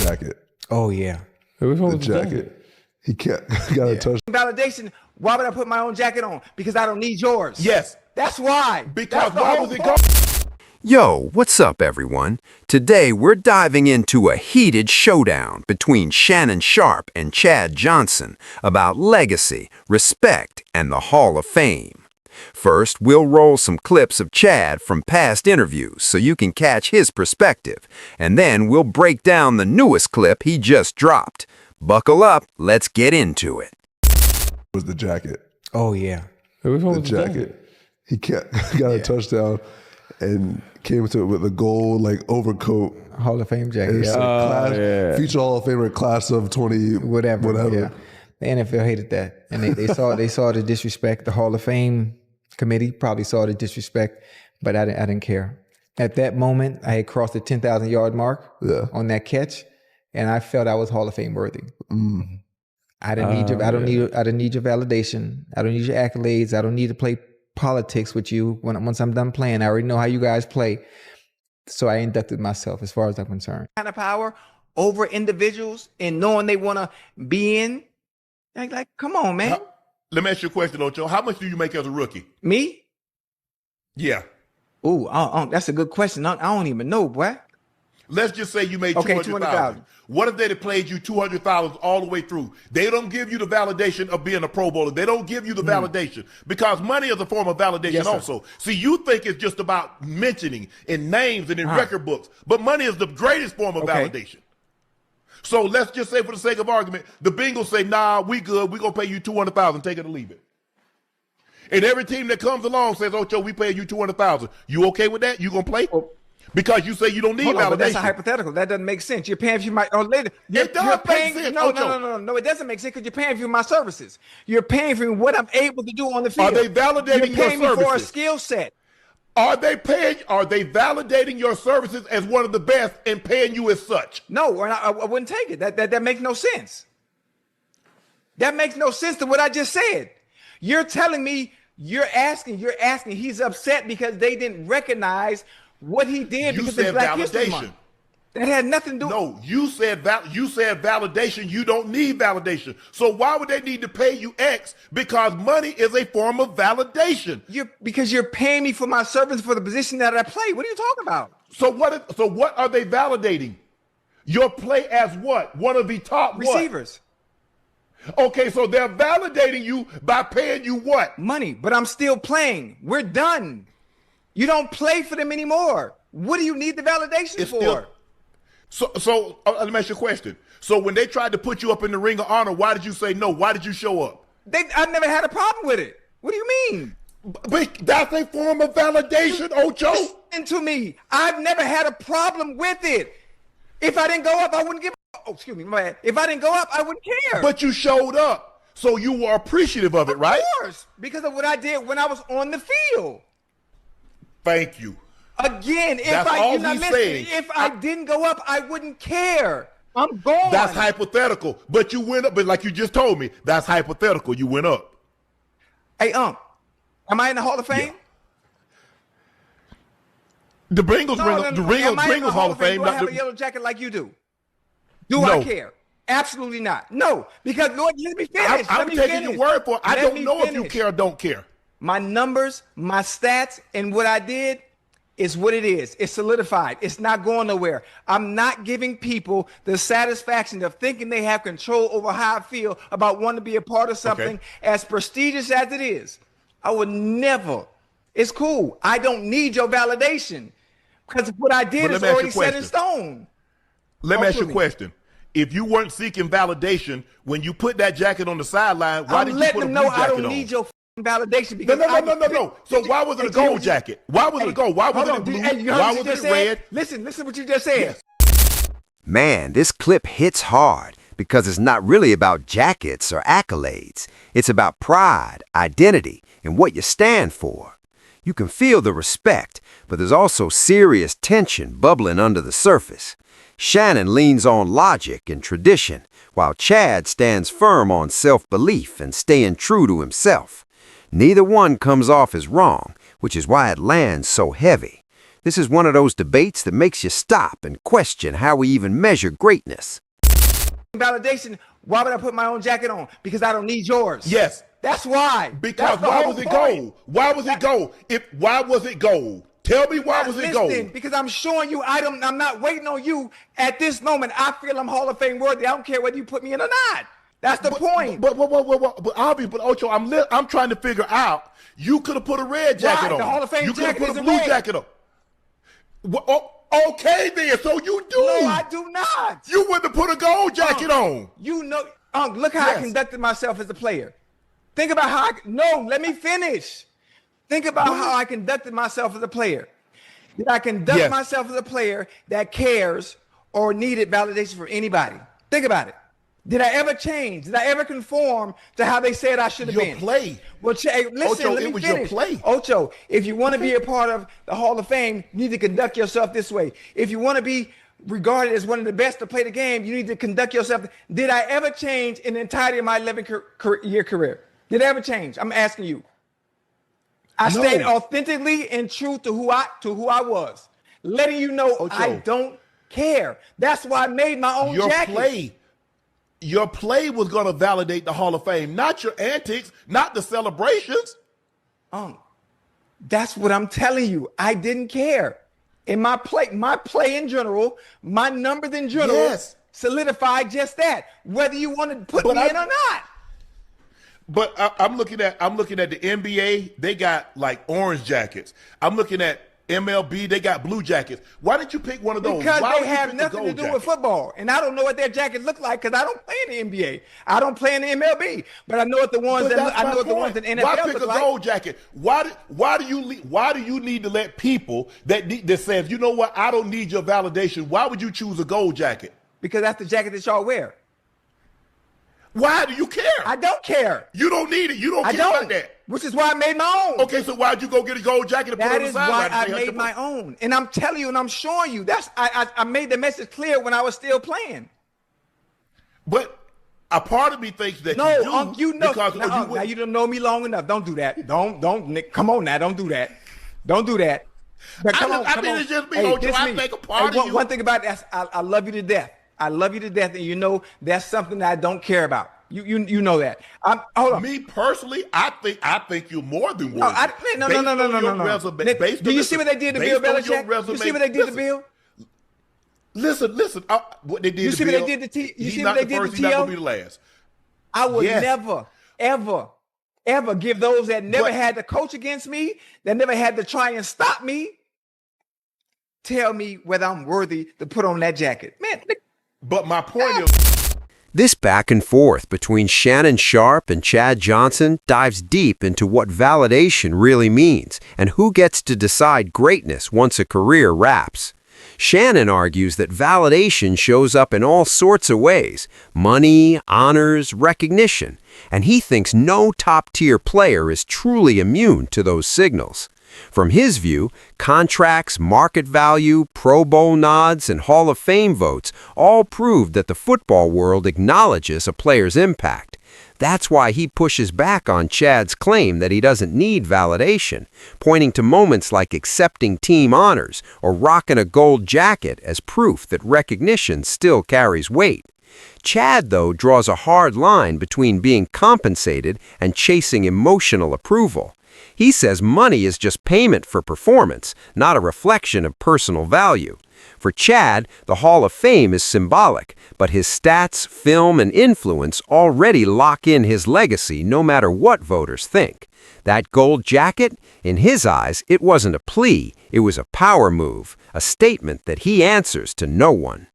jacket. Oh, yeah. Hey, what's wrong The with the jacket. He got a touch. Validation. Why would I put my own jacket on? Because I don't need yours. Yes. That's why. Because That's the why whole was it point. Yo, what's up, everyone? Today we're diving into a heated showdown between Shannon Sharpe and Chad Johnson about legacy, respect, and the Hall of Fame. First, we'll roll some clips of Chad from past interviews so you can catch his perspective, and then we'll break down the newest clip he just dropped. Buckle up, let's get into it. Was the jacket. Oh, yeah. Hey, what's wrong The with the jacket? jacket. He got a touchdown and came into it with a gold overcoat. Hall of Fame jacket. And Yeah. class, future Hall of Famer class of 20 Whatever. Yeah. The NFL hated that. And they saw the disrespect. The Hall of Fame committee probably saw the disrespect, but I didn't care. At that moment, I had crossed the 10,000 yard mark on that catch, and I felt I was Hall of Fame worthy. I didn't need your I don't need your validation. I don't need your accolades. I don't need to play politics with you once I'm done playing. I already know how you guys play. So I inducted myself as far as I'm concerned. Kind of power over individuals and knowing they want to be in. Like, come on, man. Let me ask you a question, Ocho. How much do you make as a rookie? Me? Yeah. Ooh, that's a good question. I don't even know, boy. Let's just say you made Okay, 200,000. 200,000. What if they'd have played you 200,000 all the way through? They don't give you the validation of being a Pro Bowler. They don't give you the validation because money is a form of validation Yes, sir. also. See, you think it's just about mentioning in names and in record books, but money is the greatest form of validation. So let's just say, for the sake of argument, the Bengals say, nah, we good. We're going to pay you 200,000. Take it or leave it. And every team that comes along says, Ocho, we pay you 200,000. You okay with that? You going to play? Because you say you don't need Hold on, validation. but that's a hypothetical. That doesn't make sense. You're paying for my later. It does make sense, No, Ocho. no. It doesn't make sense because you're paying for my services. You're paying for what I'm able to do on the field. Are they validating You're paying your me for a services? skill set. Are they validating your services as one of the best and paying you as such? No, or I wouldn't take it. That makes no sense. That makes no sense to what I just said. You're telling me you're asking. He's upset because they didn't recognize what he did You because said it's Black History validation. Month. That had nothing to do. No, you said validation. You don't need validation. So why would they need to pay you X? Because money is a form of validation. Because you're paying me for my service for the position that I play. What are you talking about? So what are they validating? Your play as what? One of the top Receivers. What? Okay, so they're validating you by paying you what? Money, but I'm still playing. We're done. You don't play for them anymore. What do you need the validation for? So let me ask you a question. So when they tried to put you up in the Ring of Honor, why did you say no? Why did you show up? I never had a problem with it. What do you mean? But that's a form of validation, Ocho. Listen to me. I've never had a problem with it. If I didn't go up, I wouldn't give. Oh, excuse me, my bad. If I didn't go up, I wouldn't care. But you showed up, so you were appreciative of it, right? Of course, because of what I did when I was on the field. Thank you. Again, That's all he's saying. If I didn't go up, I wouldn't care. I'm gone. That's hypothetical. But you went up, but like you just told me, that's hypothetical. You went up. Hey, am I in the Hall of Fame? Yeah. The Bengals Bengals Hall of Fame. Do I have a yellow jacket like you do? Do No. I care? Absolutely not. No, because Lord, let me finish. I'm taking your word for it. I don't know if you finish. care or don't care. My numbers, my stats, and what I did is what it is. It's solidified. It's not going nowhere. I'm not giving people the satisfaction of thinking they have control over how I feel about wanting to be a part of something as prestigious as it is. I would never. It's cool. I don't need your validation because what I did is already set in stone. Let me ask you a question. If you weren't seeking validation when you put that jacket on the sideline, why did you put a blue jacket on? I don't need your validation because No. So why was it a gold jacket? Why was it a gold? Why was it blue? Why was it red? Listen what you just said. Man, this clip hits hard because it's not really about jackets or accolades. It's about pride, identity, and what you stand for. You can feel the respect, but there's also serious tension bubbling under the surface. Shannon leans on logic and tradition, while Chad stands firm on self-belief and staying true to himself. Neither one comes off as wrong, which is why it lands so heavy. This is one of those debates that makes you stop and question how we even measure greatness. Validation, why would I put my own jacket on? Because I don't need yours. Yes. That's why. Because That's the why whole was it point. gold? Why was it gold? Why was it gold? Tell me why was it gold? Because I'm showing you I'm not waiting on you at this moment. I feel I'm Hall of Fame worthy. I don't care whether you put me in or not. That's the point. But Ocho, I'm trying to figure out. You could have put a red jacket on. The Hall of Fame you could have jacket put a is blue red. jacket on. Okay then, so you do. No, I do not. You wouldn't have put a gold jacket on. You know, look how I conducted myself as a player. Think about how let me finish. Think about how I conducted myself as a player. Did I conduct myself as a player that cares or needed validation from anybody? Think about it. Did I ever change? Did I ever conform to how they said I should have been? Your play. Well, listen, Ocho, let me it was finish. your play. Ocho, if you want to be a part of the Hall of Fame, you need to conduct yourself this way. If you want to be regarded as one of the best to play the game, you need to conduct yourself. Did I ever change in the entirety of my 11-year career? Did I ever change? I'm asking you. I stayed authentically and true to who I was, letting you know Ocho, I don't care. That's why I made my own jacket. Your play was going to validate the Hall of Fame, not your antics, not the celebrations. That's what I'm telling you. I didn't care. In my play in general, my numbers in general solidified just that. Whether you want to put me in or not. But I'm looking at the NBA. They got like orange jackets. I'm looking at MLB. They got blue jackets. Why didn't you pick one of those? Because Why they have nothing to do with football, and I don't know what their jackets look like because I don't play in the NBA. I don't play in the MLB, but I know what the ones in NFL Why pick look a like. gold jacket? Why do you need to let people that says, you know what, I don't need your validation? Why would you choose a gold jacket? Because that's the jacket that y'all wear. Why do you care? I don't care. You don't need it. You don't care about that. Which is why I made my own. Okay, so why'd you go get a gold jacket and put it on the sideline? That is why I made my own. And I'm telling you and I'm showing you. I made the message clear when I was still playing. But a part of me thinks that you know. Now you don't know me long enough. Don't do that. Don't, Nick. Come on now. Don't do that. Don't do that. But come on. It's just me, Ocho. I think a part of you. One thing about that, I love you to death. I love you to death, and you know that's something that I don't care about. You know that. Hold on. Me personally, I think you're more than worthy. No. Do you see what they did to Bill Belichick? You see what they did to Bill? Listen. What they did you to see Bill? What they did to T? You he's see not what they the did first, to he's not T.O.? gonna be the last. I would never, ever give those that never had to coach against me, that never had to try and stop me, tell me whether I'm worthy to put on that jacket. Man. But my point is, this back and forth between Shannon Sharpe and Chad Johnson dives deep into what validation really means and who gets to decide greatness once a career wraps. Shannon argues that validation shows up in all sorts of ways: money, honors, recognition, and he thinks no top-tier player is truly immune to those signals. From his view, contracts, market value, Pro Bowl nods, and Hall of Fame votes all prove that the football world acknowledges a player's impact. That's why he pushes back on Chad's claim that he doesn't need validation, pointing to moments like accepting team honors or rocking a gold jacket as proof that recognition still carries weight. Chad, though, draws a hard line between being compensated and chasing emotional approval. He says money is just payment for performance, not a reflection of personal value. For Chad, the Hall of Fame is symbolic, but his stats, film, and influence already lock in his legacy no matter what voters think. That gold jacket, in his eyes, it wasn't a plea, it was a power move, a statement that he answers to no one.